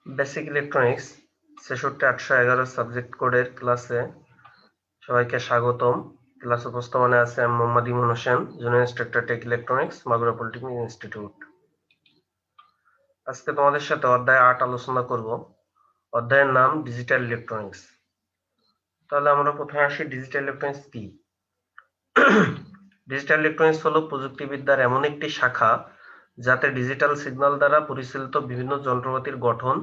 Basic electronics ৬৬-৮১১ subject কোডের ক্লাসে সবাইকে স্বাগতম। ক্লাস উপস্থাপনে আছে আমি Mohammad Emon Hossain, junior instructor tech electronics, Magura polytechnic institute. আজকে তোমাদের সাথে অধ্যায় ৮ আলোচনা করব। অধ্যায়ের নাম ডিজিটাল ইলেকট্রনিক্স। তাহলে আমরা প্রথমে আসি, ডিজিটাল ইলেকট্রনিক্স কি? ডিজিটাল ইলেকট্রনিক্স হলো প্রযুক্তিবিদ্যার এমন একটি শাখা যাতে ডিজিটাল সিগন্যাল দ্বারা পরিচালিত বিভিন্ন যন্ত্রপাতির গঠন,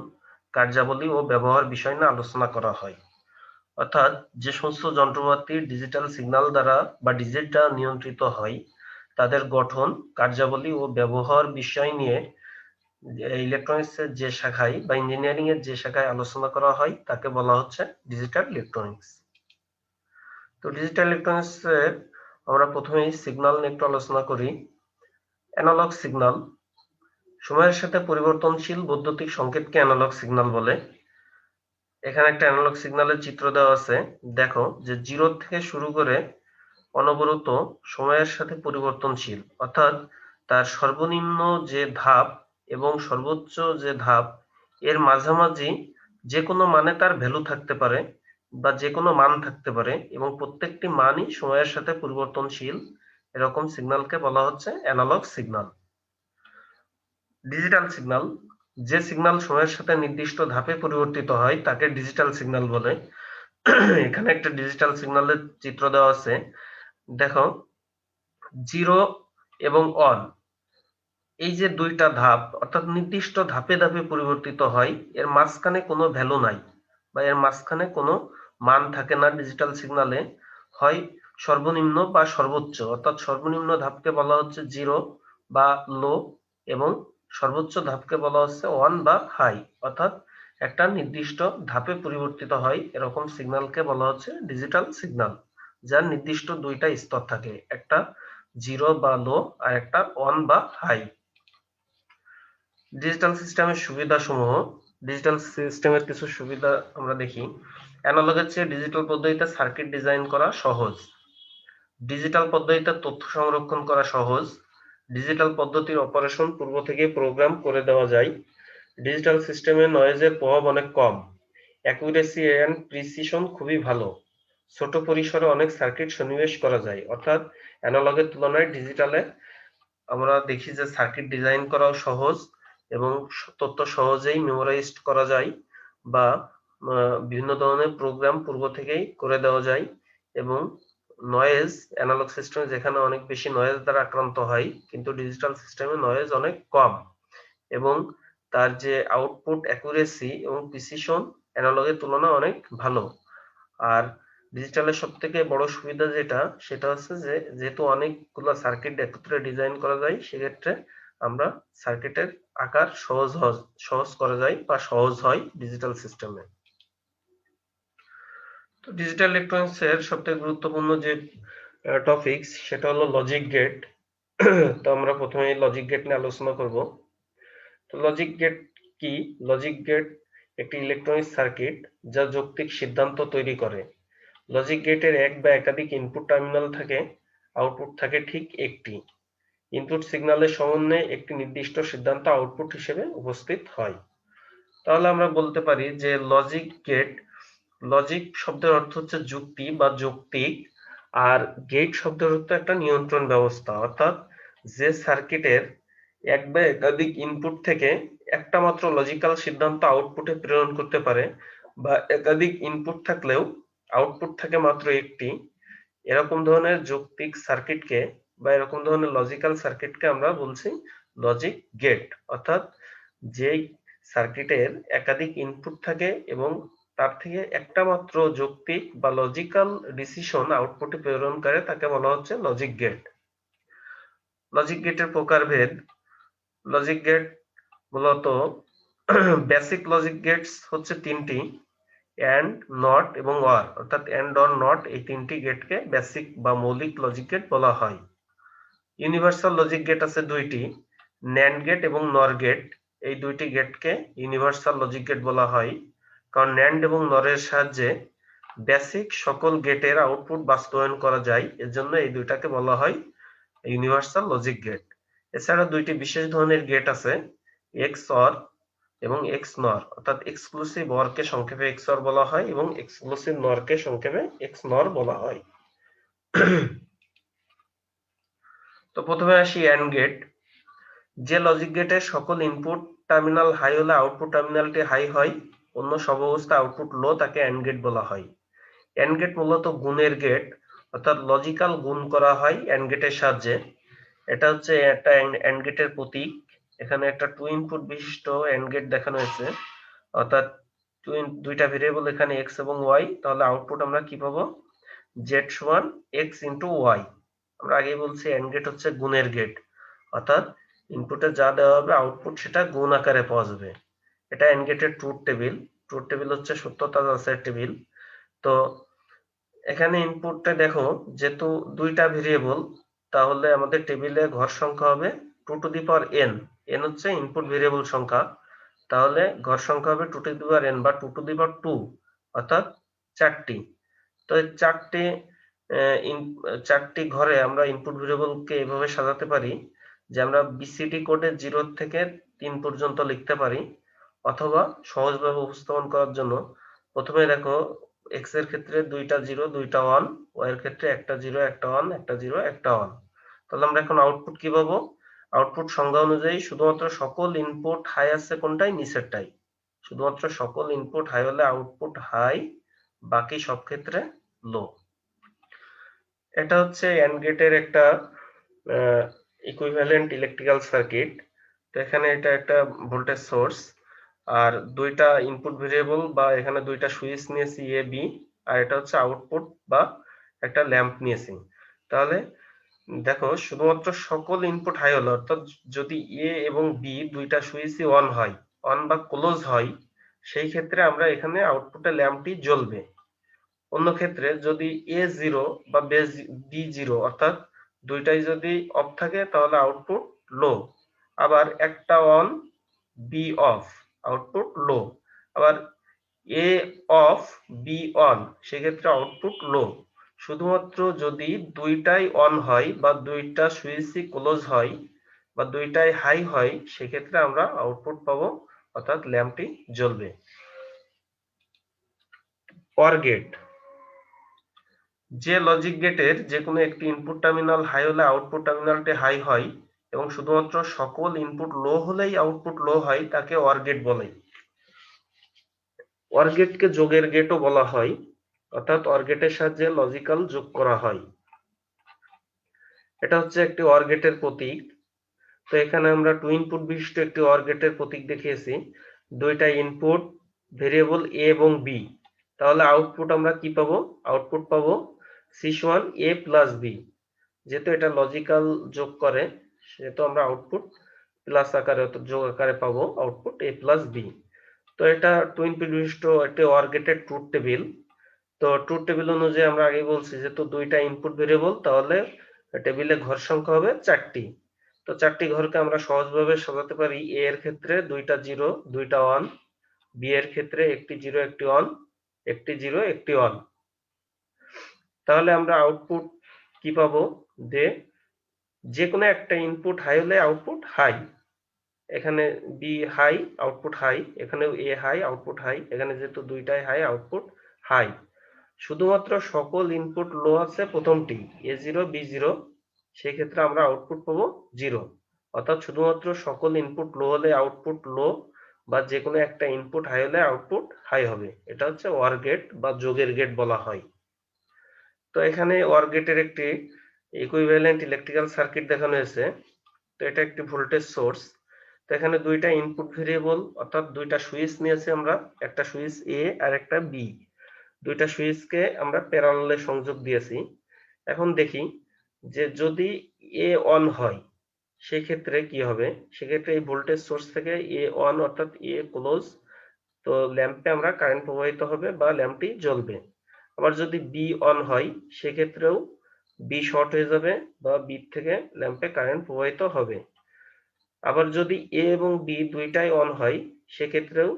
কার্যাবলী ও ব্যবহার বিষয় নিয়ে আলোচনা করা হয়। অর্থাৎ যে সমস্ত যন্ত্রপাতি ডিজিটাল সিগন্যাল দ্বারা বা ডিজিট দ্বারা নিয়ন্ত্রিত হয় তাদের গঠন, কার্যাবলী ও ব্যবহার বিষয় নিয়ে ইলেকট্রনিক্সের যে শাখায় বা ইঞ্জিনিয়ারিং এর যে শাখায় আলোচনা করা হয় তাকে বলা হচ্ছে ডিজিটাল ইলেকট্রনিক্স। তো ডিজিটাল ইলেকট্রনিক্স এর আমরা প্রথমেই সিগন্যাল নিয়ে একটু আলোচনা করি। অ্যানালগ সিগন্যাল, সময়ের সাথে পরিবর্তনশীল বৈদ্যুতিক সংকেতকে অ্যানালগ সিগন্যাল বলে। এখানে একটা অ্যানালগ সিগন্যালের চিত্র দেওয়া আছে। দেখো যে 0 থেকে শুরু করে অনবরত সময়ের সাথে পরিবর্তনশীল, অর্থাৎ তার সর্বনিম্ন যে ধাপ এবং সর্বোচ্চ যে ধাপ এর মাঝামাঝি যে কোনো মানে তার ভ্যালু থাকতে পারে বা যে কোনো মান থাকতে পারে এবং প্রত্যেকটি মানই সময়ের সাথে পরিবর্তনশীল। এরকম সিগন্যালকে বলা হচ্ছে অ্যানালগ সিগন্যাল। ডিজিটাল সিগন্যাল, যে সিগন্যাল সময়ের সাথে নির্দিষ্ট ধাপে পরিবর্তিত হয় তাকে ডিজিটাল সিগন্যাল বলে। এখানে একটা ডিজিটাল সিগন্যালের চিত্র দেওয়া আছে। দেখো 0 এবং 1, এই যে দুইটা ধাপ, অর্থাৎ নির্দিষ্ট ধাপে ধাপে পরিবর্তিত হয়, এর মাঝখানে কোনো ভ্যালু নাই বা এর মাঝখানে কোনো মান থাকে না ডিজিটাল সিগন্যালে। হয় সর্বনিম্ন বা সর্বোচ্চ, অর্থাৎ সর্বনিম্ন ধাপকে বলা হচ্ছে 0 বা লো এবং সর্বোচ্চ ধাপকে বলা হচ্ছে 1 বা হাই, অর্থাৎ একটা নির্দিষ্ট ধাপে পরিবর্তিত হয় এরকম সিগন্যালকে বলা হচ্ছে ডিজিটাল সিগন্যাল, যার নির্দিষ্ট দুইটা স্তর থাকে, একটা 0 বা লো আর একটা 1 বা হাই। ডিজিটাল সিস্টেমের সুবিধাসমূহ, ডিজিটাল সিস্টেমের কিছু সুবিধা আমরা দেখি। অ্যানালগের চেয়ে ডিজিটাল পদ্ধতিতে সার্কিট ডিজাইন করা সহজ, ডিজিটাল পদ্ধতিতে তথ্য সংরক্ষণ করা সহজ, ডিজিটাল পদ্ধতির অপারেশন পূর্ব থেকে প্রোগ্রাম করে দেওয়া যায়, ডিজিটাল সিস্টেমে নয়েজের প্রভাব অনেক কম, অ্যাকুরেসি এন্ড প্রিসিশন খুবই ভালো, ছোট পরিসরে অনেক সার্কিট সন্নিবেশ করা যায়। অর্থাৎ অ্যানালগের তুলনায় ডিজিটালে আমরা দেখি যে সার্কিট ডিজাইন করাও সহজ এবং তথ্য সহজেই মেমোরাইজড করা যায় বা বিভিন্ন ধরনের প্রোগ্রাম পূর্ব থেকেই করে দেওয়া যায়। এবং নয়েজ, অ্যানালগ সিস্টেমে যেখানে অনেক বেশি নয়েজ দ্বারা আক্রান্ত হয়, কিন্তু ডিজিটাল সিস্টেমে নয়েজ অনেক কম এবং তার যে আউটপুট অ্যাকুরেসি এবং প্রিসিশন অ্যানালগের তুলনায় অনেক ভালো। আর ডিজিটালের সব থেকে বড় সুবিধা যেটা, সেটা হচ্ছে যে যেহেতু অনেকগুলো সার্কিট একত্রে ডিজাইন করা যায়, সেক্ষেত্রে আমরা সার্কিটের আকার সহজ করা যায় বা সহজ হয় ডিজিটাল সিস্টেমে। তো ডিজিটাল ইলেকট্রনিক্স এর সবথেকে গুরুত্বপূর্ণ যে টপিকস, সেটা হলো লজিক গেট। তো আমরা প্রথমে লজিক গেট নিয়ে আলোচনা করব। তো লজিক গেট কি? লজিক গেট একটি ইলেকট্রনিক সার্কিট যা যৌক্তিক সিদ্ধান্ত তৈরি করে। লজিক গেটের এক বা একাধিক ইনপুট টার্মিনাল থাকে, আউটপুট থাকে ঠিক একটি। ইনপুট সিগন্যালের সমন্বয়ে একটি নির্দিষ্ট সিদ্ধান্ত আউটপুট হিসেবে উপস্থিত হয়। তাহলে আমরা বলতে পারি যে লজিক গেট, লজিক শব্দের অর্থ হচ্ছে যুক্তি বা যৌক্তিক, আর গেট শব্দের অর্থ একটা নিয়ন্ত্রণ ব্যবস্থা। অর্থাৎ যে সার্কিটের এক বা একাধিক ইনপুট থেকে একটা মাত্র লজিক্যাল সিদ্ধান্ত আউটপুটে প্রেরণ করতে পারে, বা একাধিক ইনপুট থাকলেও আউটপুট থাকে মাত্র একটি, এরকম ধরনের যৌক্তিক সার্কিটকে বা এরকম ধরনের লজিক্যাল সার্কিটকে আমরা বলছি লজিক গেট। অর্থাৎ যেই সার্কিটের একাধিক ইনপুট থাকে এবং তার থেকে একটা মাত্র যৌক্তিক বা লজিক্যাল ডিসিশন আউটপুটে প্রেরণ করে, তাকে বলা হচ্ছে লজিক গেট। লজিক গেটের প্রকারভেদ। লজিক গেট মূলত বেসিক লজিক গেটস হচ্ছে তিনটি, এন্ড, নট এবং ওয়ার, অর্থাৎ এন্ড অর নট, এই তিনটি গেটকে বেসিক বা মৌলিক লজিক গেট বলা হয়। ইউনিভার্সাল লজিক গেট আছে দুইটি, ন্যান্ড গেট এবং নর গেট। এই দুইটি গেটকে ইউনিভার্সাল লজিক গেট বলা হয়, কারণ ন্যান্ড এবং নরের সাহায্যে বেসিক সকল গেটের আউটপুট বাস্তবায়ন করা যায়, এজন্য এই দুইটাকে বলা হয় ইউনিভার্সাল লজিক গেট। এছাড়া দুইটি বিশেষ ধরনের গেট আছে, এক্স অর এবং এক্স নর, অর্থাৎ এক্সক্লুসিভ অর কে সংক্ষেপে এক্সঅর বলা হয় এবং এক্সক্লুসিভ নর কে সংক্ষেপে এক্স নর বলা হয়। তো প্রথমে আসি এন্ড গেট। যে লজিক গেটের সকল ইনপুট টার্মিনাল হাই হলে আউটপুট টার্মিনালটি হাই হয়, অন্য সব অবস্থায় আউটপুট লো, তাকে এন্ড গেট বলা হয়। এন্ড গেট মূলত গুণের গেট, অর্থাৎ লজিক্যাল গুণ করা হয় এন্ড গেটের সাহায্যে। এটা হচ্ছে একটা এন্ড গেটের প্রতীক। এখানে একটা টু ইনপুট বিশিষ্ট এন্ড গেট দেখানো হয়েছে, অর্থাৎ দুইটা ভেরিয়েবল এখানে এক্স এবং ওয়াই, তাহলে আউটপুট আমরা কি পাবো, জেড সমান এক্স ইন্টু ওয়াই। আমরা আগেই বলছি এন্ড গেট হচ্ছে গুণের গেট, অর্থাৎ ইনপুটে যা দেওয়া হবে আউটপুট সেটা গুণ আকারে পাওয়া যাবে। এটা এন্ড গেটের ট্রুথ টেবিল। ট্রুথ টেবিল হচ্ছে সত্যতা যাচাইয়ের টেবিল। তো এখানে ইনপুটটা দেখো, যেহেতু দুইটা ভেরিয়েবল, তাহলে আমাদের টেবিলে ঘর সংখ্যা হবে 2 to the power n। n হচ্ছে ইনপুট ভেরিয়েবল সংখ্যা, তাহলে ঘর সংখ্যা হবে 2 টু দি পাওয়ার n বা 2 টু দি পাওয়ার 2, অর্থাৎ 4টি। তো এই চারটি ঘরে আমরা ইনপুট ভেরিয়েবলকে এভাবে সাজাতে পারি যে আমরা বিসিডি কোডে 0 থেকে 3 পর্যন্ত লিখতে পারি, অথবা সহজভাবে উপস্থাপন করার জন্য প্রথমে দেখো এক্স এর ক্ষেত্রে দুইটা 0 দুইটা 1, ওয়াই এর ক্ষেত্রে একটা 0 একটা 1 একটা 0 একটা 1। তাহলে আমরা এখন আউটপুট কি পাবো, আউটপুট সংজ্ঞা অনুযায়ী শুধুমাত্র সকল ইনপুট হাই আছে কোনটাই, নিচেরটাই। শুধুমাত্র সকল ইনপুট হাই হলে আউটপুট হাই, বাকি সব ক্ষেত্রে লো। এটা হচ্ছে এন্ড গেটের একটা ইকুইভ্যালেন্ট ইলেকট্রিক্যাল সার্কিট। তো এখানে এটা একটা ভোল্টেজ সোর্স, আর দুইটা ইনপুট ভেরিয়েবল বা এখানে দুইটা সুইচ নিয়েছি এ বি, আর এটা হচ্ছে আউটপুট বা একটা ল্যাম্প নিয়েছি। তাহলে দেখো, শুধুমাত্র সকল ইনপুট হাই হলো, অর্থাৎ যদি এ এবং বি দুইটা সুইচই অন হয়, অন বা ক্লোজ হয়, সেই ক্ষেত্রে আমরা এখানে আউটপুটে ল্যাম্পটি জ্বলবে। অন্য ক্ষেত্রে যদি এ জিরো বা বি জিরো, অর্থাৎ দুইটাই যদি অফ থাকে, তাহলে আউটপুট লো। আবার একটা on B off, output low. আবার এ অফ বি অন, সেক্ষেত্রে আউটপুট লো। শুধুমাত্র যদি দুইটাই অন হয় বা দুইটা সুইচই ক্লোজ হয় বা দুইটাই হাই হয়, সেক্ষেত্রে আমরা আউটপুট পাবো, অর্থাৎ ল্যাম্পটি জ্বলবে। Or gate. যে লজিক গেটের যে কোনো একটি ইনপুট টার্মিনাল হাই হলে আউটপুট টার্মিনালটি হাই হয় এবং শুধুমাত্র সকল ইনপুট লো হলেই আউটপুট লো হয়, তাকে অর গেট বলে। অর গেটকে যোগের গেটও বলা হয়, অর্থাৎ অর গেটের সাহায্যে লজিক্যাল যোগ করা হয়। এটা হচ্ছে একটি অর গেটের প্রতীক। তো এখানে আমরা টু ইনপুট বিশিষ্ট একটি অর গেটের প্রতীক দেখিয়েছি। দুইটা ইনপুট ভেরিয়েবল এ এবং বি, তাহলে আউটপুট আমরা কি পাবো, আউটপুট পাবো সি সমান এ প্লাস বি। যেহেতু এটা লজিক্যাল যোগ করে, সেহেতু আমরা আউটপুট প্লাস আকারে, অর্থাৎ যোগ আকারে পাবো আউটপুট এ প্লাস বি। তো এটা টু ইনপুট বিশিষ্ট একটি অর গেটের ট্রুথ টেবিল। তো ট্রুথ টেবিল অনুযায়ী আমরা আগে বলছি, যেহেতু দুইটা ইনপুট ভেরিয়েবল, তাহলে টেবিলে ঘর সংখ্যা হবে 4টি। তো 4টি ঘরকে আমরা সহজভাবে সাজাতে পারি, এ এর ক্ষেত্রে দুইটা 0 দুইটা 1, বি এর ক্ষেত্রে একটি 0 একটি 1, একটি 0 একটি 1। তাহলে আমরা আউটপুট কি পাবো, যে কোনো একটা ইনপুট হাই হলে আউটপুট হাই। এখানে বি হাই, আউটপুট হাই। এখানেও এ হাই, আউটপুট হাই। এখানে যেহেতু দুইটাই হাই, আউটপুট হাই। শুধুমাত্র সকল ইনপুট লো আছে প্রথমটি, এ জিরো বি জিরো, সেই ক্ষেত্রে আমরা আউটপুট পাবো 0। অর্থাৎ শুধুমাত্র সকল ইনপুট লো হলে আউটপুট লো, বা যে কোনো একটা ইনপুট হাই হলে আউটপুট হাই হবে। এটা হচ্ছে অর গেট বা যোগের গেট বলা হয়। তো এখানে অর গেটের একটি ইকুইভ্যালেন্ট ইলেকট্রিক্যাল সার্কিট দেখানো হয়েছে। তো এটা একটি ভোল্টেজ সোর্স। তো এখানে দুইটা ইনপুট ভেরিয়েবল, অর্থাৎ দুইটা সুইচ নিয়েছি আমরা, একটা সুইচ এ আর একটা বি। দুইটা সুইচকে আমরা প্যারালালে সংযোগ দিয়েছি। এখন দেখি যে যদি এ অন হয়, সেক্ষেত্রে কি হবে, সেক্ষেত্রে এই ভোল্টেজ সোর্স থেকে এ অন, অর্থাৎ এ ক্লোজ, তো ল্যাম্পে আমরা কারেন্ট প্রবাহিত হবে বা ল্যাম্পটি জ্বলবে। আবার যদি বি অন হয়, সেক্ষেত্রেও বি শর্ট হয়ে যাবে বা বি থেকে ল্যাম্পে কারেন্ট প্রবাহিত হবে। আবার যদি এ এবং বি দুইটাই অন হয়, সেক্ষেত্রেও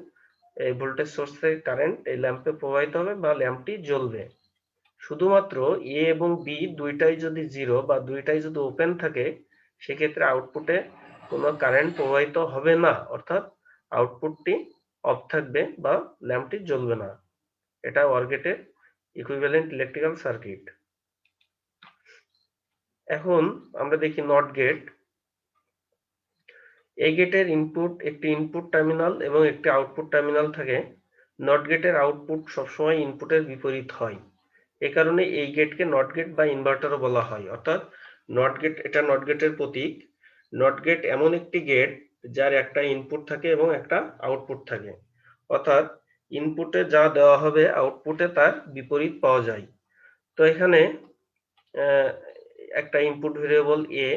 এই ভোল্টেজ সোর্স থেকে কারেন্ট এই ল্যাম্পে প্রবাহিত হবে বা ল্যাম্পটি জ্বলবে। শুধুমাত্র এ এবং বি দুইটাই যদি 0 বা দুইটাই যদি ওপেন থাকে, সেক্ষেত্রে আউটপুটে কোনো কারেন্ট প্রবাহিত হবে না, অর্থাৎ আউটপুটটি অফ থাকবে বা ল্যাম্পটি জ্বলবে না। এটা OR গেটের ইকুইভ্যালেন্ট ইলেকট্রিক্যাল সার্কিট। এখন আমরা দেখি নট গেট। এই গেটের একটি ইনপুট টার্মিনাল এবং একটি আউটপুট টার্মিনাল থাকে। নট গেটের আউটপুট সবসময় ইনপুটের বিপরীত হয়। এ কারণে এই গেটকে নট গেট বা ইনভার্টারও বলা হয়। অর্থাৎ এটা নট গেটের প্রতীক। নট গেট এমন একটি গেট যার একটা ইনপুট থাকে এবং একটা আউটপুট থাকে। অর্থাৎ ইনপুটে যা দেওয়া হবে আউটপুটে তার বিপরীত পাওয়া যায়। তো এখানে একটা ইনপুট ভেরিয়েবল এ,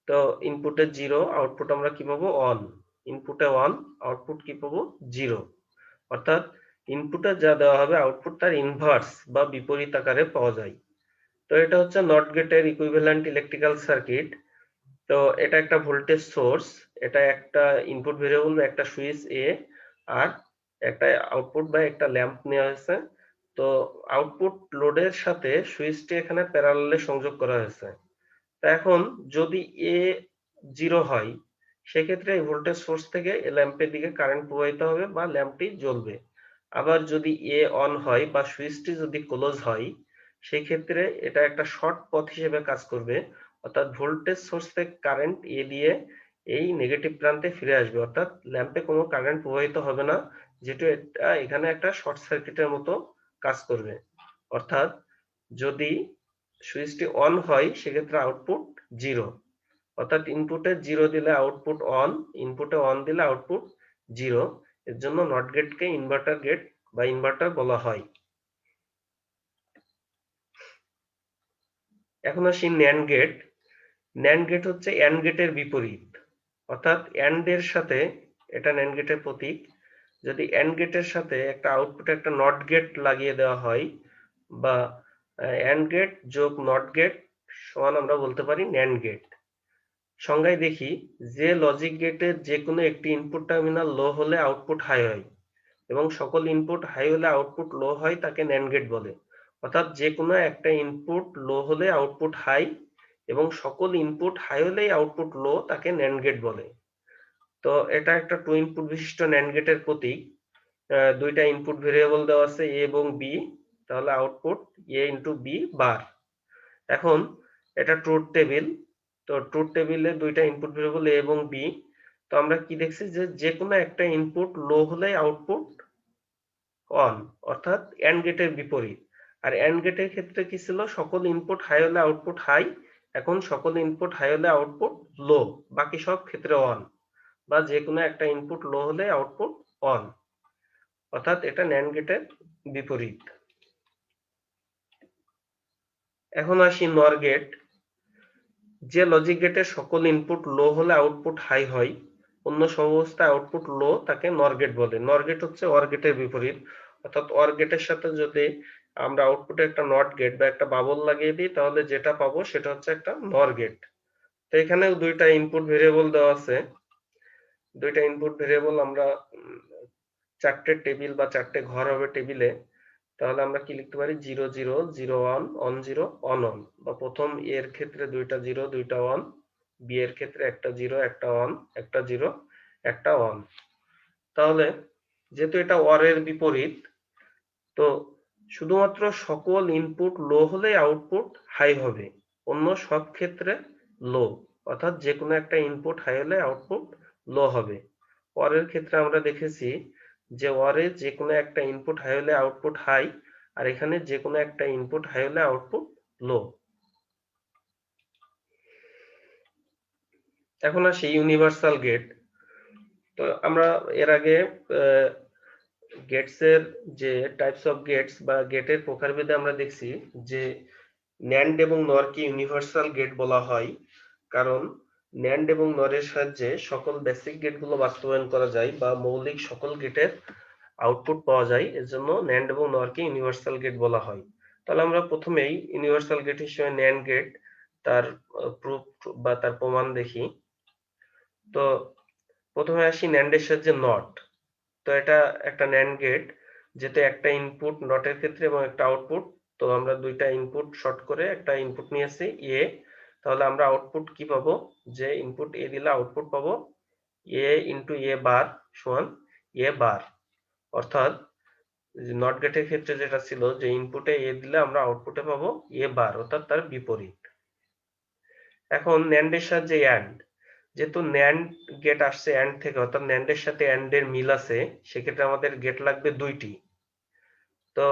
তো ইনপুটে 0, আউটপুট আমরা কি পাবো 1। ইনপুটে 1, আউটপুট কি পাবো 0। অর্থাৎ ইনপুটে যা দেওয়া হবে আউটপুট তার ইনভার্স বা বিপরীত আকারে পাওয়া যায়। তো এটা হচ্ছে নট গেটের ইকুইভ্যালেন্ট ইলেকট্রিক্যাল সার্কিট। তো এটা একটা ভোল্টেজ সোর্স, এটা একটা ইনপুট ভেরিয়েবল বা একটা সুইচ এ, আর একটা আউটপুট বা একটা ল্যাম্প নেওয়া হয়েছে। তো আউটপুট লোডের সাথে সুইচটি এখানে প্যারালালে সংযোগ করা হয়েছে। তা এখন যদি এ 0 হয়, সেক্ষেত্রে এই ভোল্টেজ সোর্স থেকে ল্যাম্পের দিকে কারেন্ট প্রবাহিত হবে বা ল্যাম্পটি জ্বলবে। আবার যদি এ অন হয় বা সুইচটি যদি ক্লোজ হয়, সেই ক্ষেত্রে এটা একটা শর্ট পথ হিসেবে কাজ করবে। অর্থাৎ ভোল্টেজ সোর্স থেকে কারেন্ট এ দিয়ে এই নেগেটিভ প্রান্তে ফিরে আসবে। অর্থাৎ ল্যাম্পে কোনো কারেন্ট প্রবাহিত হবে না, যেটা এখানে একটা শর্ট সার্কিটের মতো কাজ করবে। অর্থাৎ যদি সুইচটি অন হয় সেক্ষেত্রে আউটপুট 0। অর্থাৎ ইনপুটে 0 দিলে আউটপুট অন, ইনপুটে 1 দিলে আউটপুট 0। এর জন্য নট গেটকে ইনভার্টার গেট বা ইনভার্টার বলা হয়। এখন আসি ন্যান্ড গেট। ন্যান্ড গেট হচ্ছে অ্যান্ড গেটের বিপরীত। অর্থাৎ অ্যান্ড এর সাথে, এটা ন্যান্ড গেটের প্রতীক, যদি অ্যান্ড গেটের সাথে একটা আউটপুটে একটা নট গেট লাগিয়ে দেওয়া হয়, বা অ্যান্ড গেট যোগ নট গেট সমান আমরা বলতে পারি ন্যান্ড গেট। সংজ্ঞায় দেখি, যে লজিক গেটের যে কোনো একটি ইনপুট টার্মিনাল লো হলে আউটপুট হাই হয় এবং সকল ইনপুট হাই হলে আউটপুট লো হয়, তাকে ন্যান্ড গেট বলে। অর্থাৎ যে কোনো একটা ইনপুট লো হলে আউটপুট হাই এবং সকল ইনপুট হাই হলেই আউটপুট লো, তাকে ন্যান্ড গেট বলে। তো এটা একটা টু ইনপুট বিশিষ্ট ন্যান্ড গেটের প্রতীক। দুইটা ইনপুট ভেরিয়েবল দেওয়া আছে এ এবং বি, তাহলে আউটপুট এ ইন্টু বি বার। এখন এটা ট্রুথ টেবিল। তো ট্রুথ টেবিলে দুইটা ইনপুট ভেরিয়েবল এ এবং বি। তো আমরা কি দেখছি যে যে কোনো একটা ইনপুট লো হলে আউটপুট অন, অর্থাৎ এন্ড গেটের বিপরীত। আর এন্ড গেটের ক্ষেত্রে কি ছিল, সকল ইনপুট হাই হলে আউটপুট হাই। এখন সকল ইনপুট হাই হলে আউটপুট লো, বাকি সব ক্ষেত্রে অন, বা যে কোনো একটা ইনপুট লো হলে আউটপুট অন। অর্থাৎ এটা ন্যান্ড গেটের বিপরীত। এখন আসি নর গেট। যে লজিক গেটের সকল ইনপুট লো হলে আউটপুট হাই হয়, অন্য সব অবস্থায় আউটপুট লো, তাকে নর গেট বলে। নর গেট হচ্ছে অর গেটের বিপরীত। অর্থাৎ অর গেটের সাথে যদি আমরা আউটপুটে একটা নট গেট বা একটা বাবল লাগিয়ে দিই, তাহলে যেটা পাবো সেটা হচ্ছে একটা নর গেট। তো এখানেও দুইটা ইনপুট ভেরিয়েবল দেওয়া আছে। দুইটা ইনপুট ভেরিয়েবল আমরা চারটে টেবিল বা চারটে ঘর হবে টেবিলে। তাহলে আমরা কি লিখতে পারি, 0 0 0 1 1 0 1 1। বা প্রথম এর ক্ষেত্রে দুইটা 0 দুইটা 1, বি এর ক্ষেত্রে একটা 0 একটা 1 একটা 0 একটা 1। তাহলে যেহেতু এটা অর এর বিপরীত, তো শুধুমাত্র সকল ইনপুট লো হলে আউটপুট হাই হবে, অন্য সব ক্ষেত্রে লো। অর্থাৎ যে কোনো একটা ইনপুট হাই হলে আউটপুট লো হবে। অর এর ক্ষেত্রে আমরা দেখেছি যে অরে যে কোনো একটা ইনপুট হাই হলে আউটপুট হাই, আর এখানে যে কোনো একটা ইনপুট হাই হলে আউটপুট লো। এখন আসি ইউনিভার্সাল গেট। তো আমরা এর আগে গেটস এর যে টাইপস অফ গেটস বা গেটের প্রকারভেদে আমরা দেখছি যে ন্যান্ড এবং নর কে ইউনিভার্সাল গেট বলা হয়, কারণ ন্যান্ড এবং নরের সাহায্যে সকল বেসিক গেটগুলো বাস্তবায়ন করা যায় বা মৌলিক সকল গেটের আউটপুট পাওয়া যায়। এজন্য ন্যান্ড এবং নর কে ইউনিভার্সাল গেট বলা হয়। তাহলে আমরা প্রথমেই ইউনিভার্সাল গেট হিসেবে ন্যান্ড গেট, তার প্রুফ বা তার প্রমাণ দেখি। তো প্রথমে আসি ন্যান্ডের সাহায্যে নট। তো এটা একটা ন্যান্ড গেট, যেতে একটা ইনপুট নটের ক্ষেত্রে এবং একটা আউটপুট। তো আমরা দুইটা ইনপুট শর্ট করে একটা ইনপুট নিয়েছি এ। তাহলে আমরা আউটপুট কি পাবো, যে ইনপুট এ দিলে আউটপুট পাবো এ ইন্টু এ বার সমান এ বার, অর্থাৎ নট গেটের ক্ষেত্রে যেটা ছিল যে ইনপুটে এ দিলে আমরা আউটপুটে পাবো এ বার, অর্থাৎ তার বিপরীত। এখন ন্যান্ডের সাহায্যে অ্যান্ড, যেহেতু ন্যান্ড গেট আসছে অ্যান্ড থেকে, অর্থাৎ ন্যান্ডের সাথে অ্যান্ড এর মিল আছে, সেক্ষেত্রে আমাদের গেট লাগবে দুইটি। তো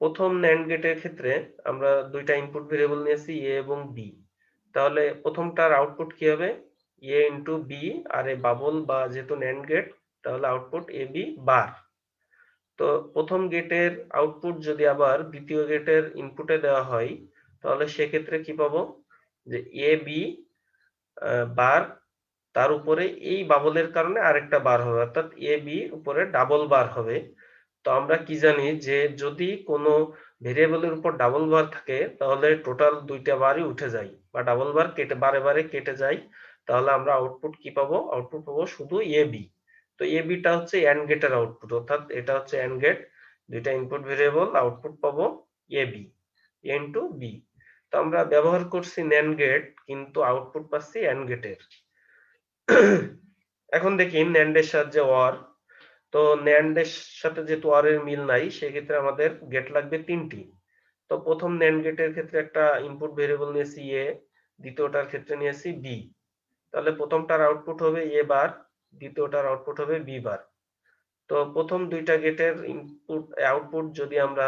প্রথম ন্যান্ড গেটের ক্ষেত্রে আমরা দুইটা ইনপুট ভেরিয়েবল নিয়েছি এ এবং বি, তাহলে প্রথমটার আউটপুট কি হবে এ ইন্টু বি, আর এ বাবল বা যেহেতু ন্যান্ড গেট তাহলে আউটপুট এ বি বার। তো প্রথম গেটের আউটপুট যদি আবার দ্বিতীয় গেটের ইনপুটে দেওয়া হয়, তাহলে সেক্ষেত্রে কি পাবো যে এ বি বার, তার উপরে এই বাবলের কারণে আরেকটা বার হবে, অর্থাৎ এ বি উপরে ডাবল বার হবে। তো আমরা কি জানি যে যদি কোনো ভেরিয়েবলের উপর ডাবল বার থাকে তাহলে টোটাল দুইটা বারই উঠে যায়, বা ডাবল বার কেটে বারে বারে কেটে যায়, তাহলে আমরা আউটপুট কি পাবো, আউটপুট পাবো শুধু এ বি। তো এ বিটা হচ্ছে অ্যান্ড গেটের আউটপুট, অর্থাৎ এটা হচ্ছে অ্যান্ড গেট, দুইটা ইনপুট ভেরিয়েবল, আউটপুট পাবো এ বি ইনটু বি। তো আমরা ব্যবহার করছি ন্যান্ড গেট, কিন্তু আউটপুট পাচ্ছি অ্যান্ড গেটের। এখন দেখি ন্যান্ড এর সাহায্যে ওর। তো ন্যান্ড এর সাথে যেহেতু ওর এর মিল নাই, সেক্ষেত্রে আমাদের গেট লাগবে তিনটি। তো প্রথম ন্যান্ড গেটের ক্ষেত্রে একটা ইনপুট ভেরিয়েবল নিয়েছি এ, দ্বিতীয়টার ক্ষেত্রে নিয়েছি বি, তাহলে প্রথমটার আউটপুট হবে এ বার, দ্বিতীয়টার আউটপুট হবে বি বার। তো প্রথম দুইটা গেটের ইনপুট আউটপুট যদি আমরা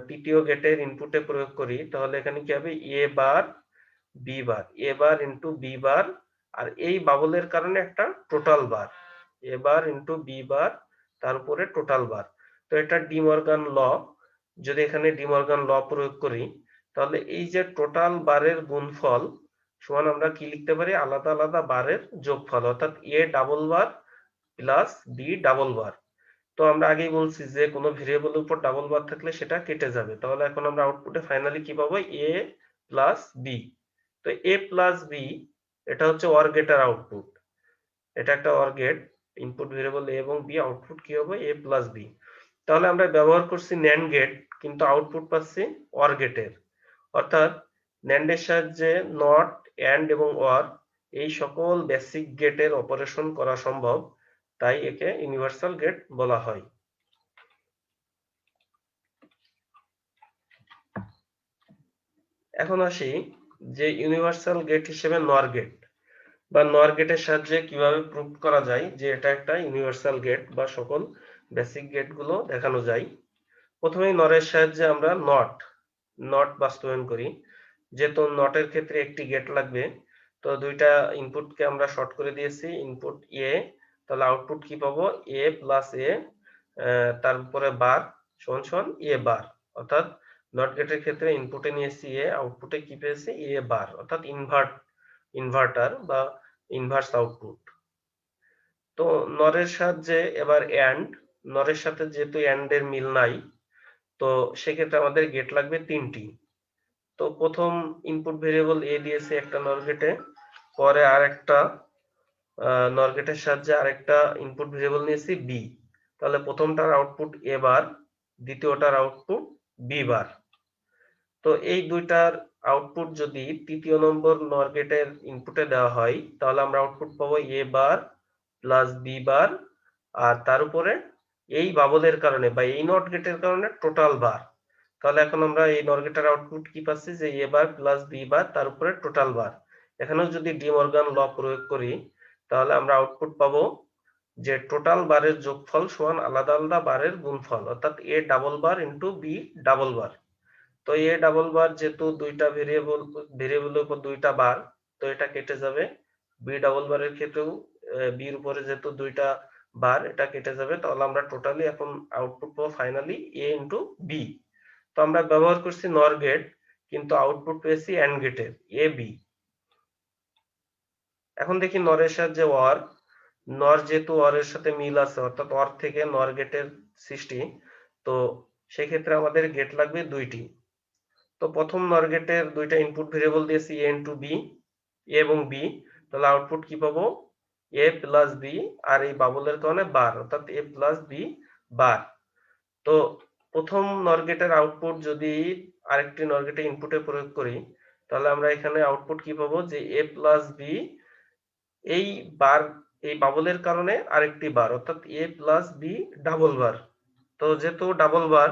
তৃতীয় গেটের ইনপুটে প্রয়োগ করি, তাহলে এখানে কি হবে এ বার বি বার, এ বার ইন্টু বি বার, আর এই বাবলের কারণে একটা টোটাল বার, এ বার ইন্টু বি বার, তার উপরে টোটাল বার। তো এটা ডি মর্গান ল, যদি এখানে ডি মর্গান ল প্রয়োগ করি, তাহলে এই যে টোটাল বারের গুণফল সমান আমরা কি লিখতে পারি, আলাদা আলাদা বারের যোগফল, অর্থাৎ A double bar plus B double bar. তো আমরা আগেই বলছি যে কোনো ভেরিয়েবলের উপর ডাবল বার থাকলে সেটা কেটে যাবে, তাহলে এখন আমরা আউটপুটে ফাইনালি কি পাবো এ প্লাস বি। তো এ প্লাস বি এটা হচ্ছে অর গেটের আউটপুট, এটা একটা অর গেট, ইনপুট ভেরিয়েবল এ এবং বি, আউটপুট কি হবে এ প্লাস বি। তাহলে আমরা ব্যবহার করছি ন্যান্ড গেট, কিন্তু আউটপুট পাচ্ছি অর গেটের, অর্থাৎ ন্যান্ডের সাহায্যে নট, অ্যান্ড এবং অর এই সকল বেসিক গেটের অপারেশন করা সম্ভব, তাই একে ইউনিভার্সাল গেট বলা হয়। এখন আসি যে ইউনিভার্সাল গেট হিসেবে নর গেট বা নর গেটের সাহায্যে কিভাবে প্রুভ করা যায় যে এটা একটা ইউনিভার্সাল গেট বা সকল বেসিক গেট গুলো দেখানো যায়। প্রথমেই নরের সাহায্যে আমরা নট নট বাস্তবায়ন করি, যেহেতু নটের ক্ষেত্রে একটি গেট লাগবে, তো দুইটা ইনপুটকে আমরা শর্ট করে দিয়েছি, ইনপুট এ, তাহলে আউটপুট কি পাবো এ প্লাস এ, তারপরে বার সমান সমান এ বার, অর্থাৎ নট গেটের ক্ষেত্রে ইনপুটে নিয়েছি এ, আউটপুটে কি পেয়েছি এ বার, অর্থাৎ ইনভার্টার বা ইনভার্স আউটপুট। তো নরের সাহায্যে এবার অ্যান্ড, নরের সাথে যেহেতু অ্যান্ড এর মিল নাই, তো সেক্ষেত্রে আমাদের গেট লাগবে তিনটি। তো প্রথম ইনপুট ভেরিয়েবল এ দিয়েছে একটা নর গেটে, পরে আর একটা নর গেটের সাহায্যে আরেকটা ইনপুট ভেরিয়েবল নিয়েছি বি, তাহলে প্রথমটার আউটপুট এ বার, দ্বিতীয়টার আউটপুট বি বার। তো এই দুইটার আউটপুট যদি তৃতীয় নম্বর নর গেটের ইনপুটে দেওয়া হয়, তাহলে আমরা আউটপুট পাবো এ বার প্লাস বি বার, আর তার উপরে এই বাবলের কারণে বা এই নট গেটের কারণে টোটাল বার। তাহলে এখন আমরা এই নর গেটের আউটপুট কি পাচ্ছি যে এ বার প্লাস বি বার, তার উপরে টোটাল বার। এখানেও যদি ডি মর্গান ল প্রয়োগ করি, তাহলে আমরা আউটপুট পাবো যে টোটাল বারের যোগফল সমান আলাদা আলাদা বারের গুণফল, অর্থাৎ A double bar into B double bar. তো এ ডাবল বার যেহেতু দুইটা ভেরিয়েবলের উপর দুইটা বার, তো এটা কেটে যাবে, বি ডাবল বারের ক্ষেত্রেও বির উপরে যেহেতু দুইটা বার, এটা কেটে যাবে, তাহলে আমরা টোটালি এখন আউটপুট পাবো ফাইনালি এ ইন্টু বি। তো আমরা ব্যবহার করছি নর গেট, কিন্তু আউটপুট পেয়েছি অ্যান্ড গেটের এ বি। এখন দেখি নরের সাহায্যে অর, নর যেহেতু অর এর সাথে মিল আছে, অর্থাৎ অর থেকে নর গেটের সৃষ্টি, তো সেক্ষেত্রে আমাদের গেট লাগবে দুইটি। তো প্রথম নর গেটের দুইটা ইনপুট ভেরিয়েবল দিয়েছি এ ইন্টু বি, এ এবং বি, তাহলে আউটপুট কি পাবো এ প্লাস বি, আর এই বাবলের কারণে বার, অর্থাৎ এ প্লাস বি বার। তো প্রথম নর গেটের আউটপুট যদি আরেকটি নর গেটে ইনপুটে প্রয়োগ করি, তাহলে আমরা এখানে আউটপুট কি পাবো যে এ প্লাস বি এই বার, এই বাবলের কারণে আরেকটি বার, অর্থাৎ a plus B double bar. তো যেহেতু ডাবল বার,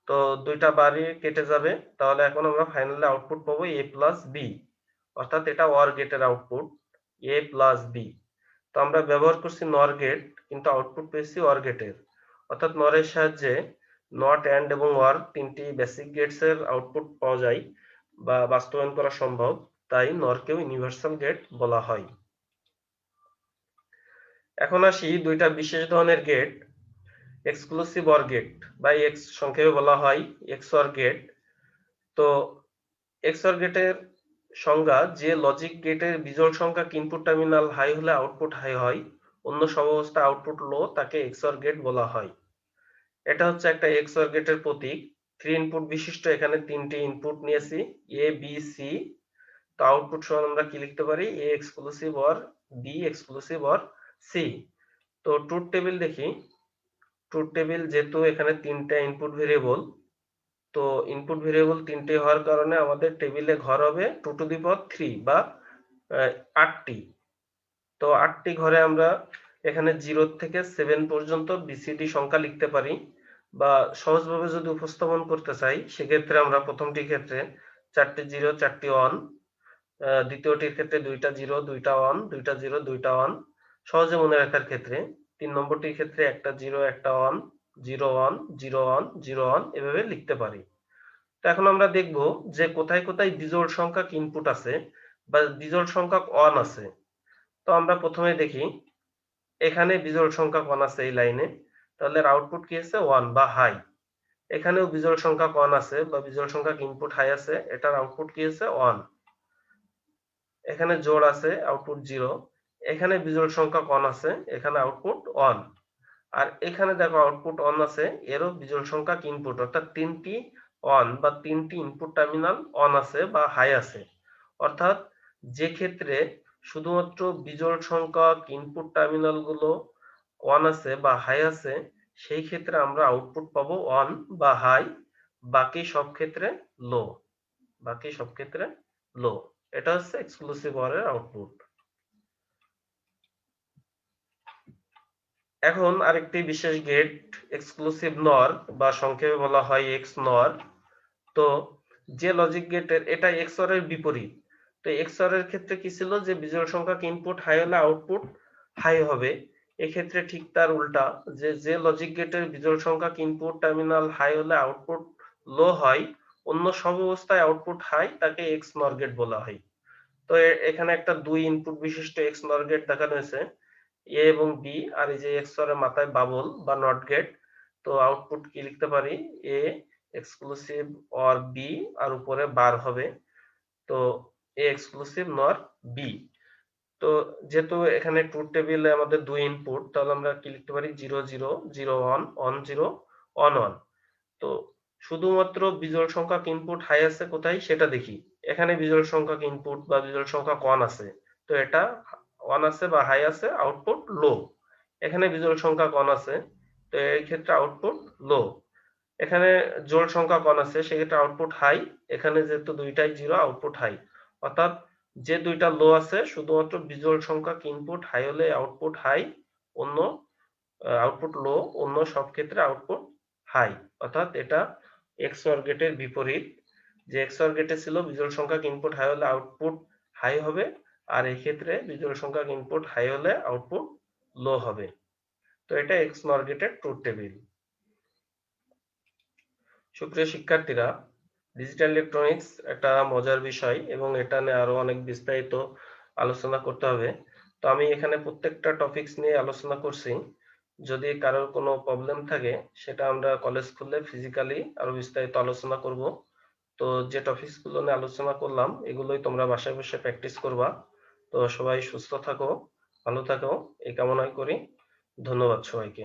তো দুইটা বারই কেটে যাবে, তাহলে এখন আমরা ফাইনালি আউটপুট পাবো a প্লাস বি, অর্থাৎ এটা ওয়ার গেটের আউটপুট a প্লাস বি। তো আমরা ব্যবহার করছি নর গেট, কিন্তু আউটপুট পেয়েছি ওয়ার গেটের, অর্থাৎ নরের সাহায্যে নট, অ্যান্ড এবং ওয়ার তিনটি বেসিক গেটস এর আউটপুট পাওয়া যায় বা বাস্তবায়ন করা সম্ভব, তাই নরকেও ইউনিভার্সাল গেট বলা হয়। এখন আসি দুইটা বিশেষ ধরনের গেট, এক্সক্লুসিভ অর গেট বা এক্স সংক্ষেপে বলা হয় এক্সঅর গেট। তো এক্সঅর গেটের সংজ্ঞা, যে লজিক গেটের বিজোড় সংখ্যা ইনপুট টার্মিনাল হাই হলে আউটপুট হাই হয়, অন্য সব অবস্থায় আউটপুট লো, তাকে এক্সঅর গেট বলা হয়। এটা হচ্ছে একটা এক্সঅর গেটের প্রতীক, 3 ইনপুট বিশিষ্ট, এখানে তিনটি ইনপুট নিয়েছি এ বি সি। তো আউটপুট সমান আমরা কি লিখতে পারি, A exclusive or B exclusive or C. তো ট্রুথ টেবিল দেখি, ট্রুথ টেবিল যেহেতু এখানে তিনটা ইনপুট ভেরিয়েবল, তো ইনপুট ভেরিয়েবল তিনটে হওয়ার কারণে আমাদের টেবিলে ঘর হবে 2 টু দি পাওয়ার 3 বা 8টি। তো 8টি ঘরে আমরা এখানে 0 থেকে 7 পর্যন্ত বিসিডি সংখ্যা লিখতে পারি, বা সহজভাবে যদি উপস্থাপন করতে চাই সেক্ষেত্রে আমরা প্রথমটির ক্ষেত্রে 4টি 0 4টি 1, দ্বিতীয়টির ক্ষেত্রে 2টা 0 2টা 1 2টা 0 2টা 1 সহজে মনে রাখার ক্ষেত্রে, 3 নম্বরটির ক্ষেত্রে একটা 0 একটা 1 0 1 0 1 0 1 এভাবে লিখতে পারি। তো এখন আমরা দেখব যে কোথায় কোথায় বিজোড় সংখ্যক ইনপুট আছে বা বিজোড় সংখ্যক অন আছে। তো আমরা প্রথমে দেখি, এখানে বিজোড় সংখ্যক অন আছে এই লাইনে, তাহলে আউটপুট কি আছে 1 বা হাই। এখানেও বিজোড় সংখ্যক অন আছে বা বিজোড় সংখ্যক ইনপুট হাই আছে, এটার আউটপুট কি আছে 1। এখানে জোড় আছে আউটপুট 0, এখানে বিজোড় সংখ্যক অন আছে, এখানে আউটপুট 1। আর এখানে দেখো আউটপুট অন আছে, এরও বিজোড় সংখ্যক ইনপুট, অর্থাৎ তিনটি অন বা তিনটি ইনপুট টার্মিনাল অন আছে বা হাই আছে। অর্থাৎ যে ক্ষেত্রে শুধুমাত্র বিজোড় সংখ্যক ইনপুট টার্মিনাল গুলো অন আছে বা হাই আছে, সেই ক্ষেত্রে আমরা আউটপুট পাবো অন বা হাই, বাকি সব ক্ষেত্রে লো, বাকি সব ক্ষেত্রে লো। এটা হচ্ছে এক্সক্লুসিভ অর এর আউটপুট। এখন আরেকটি বিশেষ গেট, এক্সক্লুসিভ নর বা সংক্ষেপে বলা হয় এক্স নর। তো যে লজিক গেটের, এটা এক্সঅর এর বিপরীত। তো এক্সঅর এর ক্ষেত্রে কি ছিল, যে বিজোড় সংখ্যক ইনপুট হাই হলে আউটপুট হাই হবে। এক্ষেত্রে ঠিক তার উল্টা, যে যে লজিক গেটের বিজোড় সংখ্যক ইনপুট টার্মিনাল হাই হলে আউটপুট লো হয়, অন্য সব অবস্থায় আউটপুট হাই, তাকে এক্স নর গেট বলা হয়। তো এখানে একটা 2 ইনপুট বিশিষ্ট এক্স নর গেট দেখানো হয়েছে, এ এবং বি, আর এই যে এক্সঅর এর মাথায় বাবল বা নট গেট। তো আউটপুট কি লিখতে পারি, এ এক্সক্লুসিভ অর বি, আর উপরে বার হবে, তো এ এক্সক্লুসিভ নর বি। তো যেহেতু এখানে ট্রুথ টেবিলে আমাদের 2 ইনপুট, তাহলে আমরা কি লিখতে পারি 0 0 0 1 1 0 1 1। তো শুধুমাত্র বিজোড় সংখ্যক ইনপুট হাই আছে কোথায় সেটা দেখি, এখানে বিজোড় সংখ্যক ইনপুট বা বিজোড় সংখ্যক 1 আছে, তো এটা 1 আছে বা হাই আছে, আউটপুট লো। এখানে বিজোড় সংখ্যক 1 আছে, তো এই ক্ষেত্রে আউটপুট লো। এখানে জোড় সংখ্যক 1 আছে, সেক্ষেত্রে আউটপুট হাই। এখানে যেহেতু দুইটাই 0, আউটপুট হাই। অর্থাৎ যে দুইটা লো আছে, শুধুমাত্র বিজোড় সংখ্যক ইনপুট হাই হলে আউটপুট হাই, অন্য আউটপুট লো, অন্য সব ক্ষেত্রে আউটপুট হাই। অর্থাৎ এটা এক্সঅর গেটের বিপরীত, যে এক্সঅর গেটে ছিল বিজোড় সংখ্যক ইনপুট হাই হলে আউটপুট হাই হবে, আর এই ক্ষেত্রে বিজোড় সংখ্যক ইনপুট হাই হলে আউটপুট লো হবে। তো এটা এক্স নর গেটের ট্রুথ টেবিল। সুপ্রিয় শিক্ষার্থীরা, ডিজিটাল ইলেকট্রনিক্স একটা মজার বিষয় এবং এটা নিয়ে আরো অনেক বিস্তারিত আলোচনা করতে হবে। তো আমি এখানে প্রত্যেকটা টপিকস নিয়ে আলোচনা করছি। যদি কারোর কোনো প্রবলেম থাকে, সেটা আমরা কলেজ খুললে ফিজিক্যালি আরো বিস্তারিত আলোচনা করব। তো যে টপিকস গুলো নিয়ে আলোচনা করলাম, এগুলোই তোমরা বাসায় বসে প্র্যাকটিস করবা। তো সবাই সুস্থ থাকো, ভালো থাকো, এই কামনাই করি। ধন্যবাদ সবাইকে।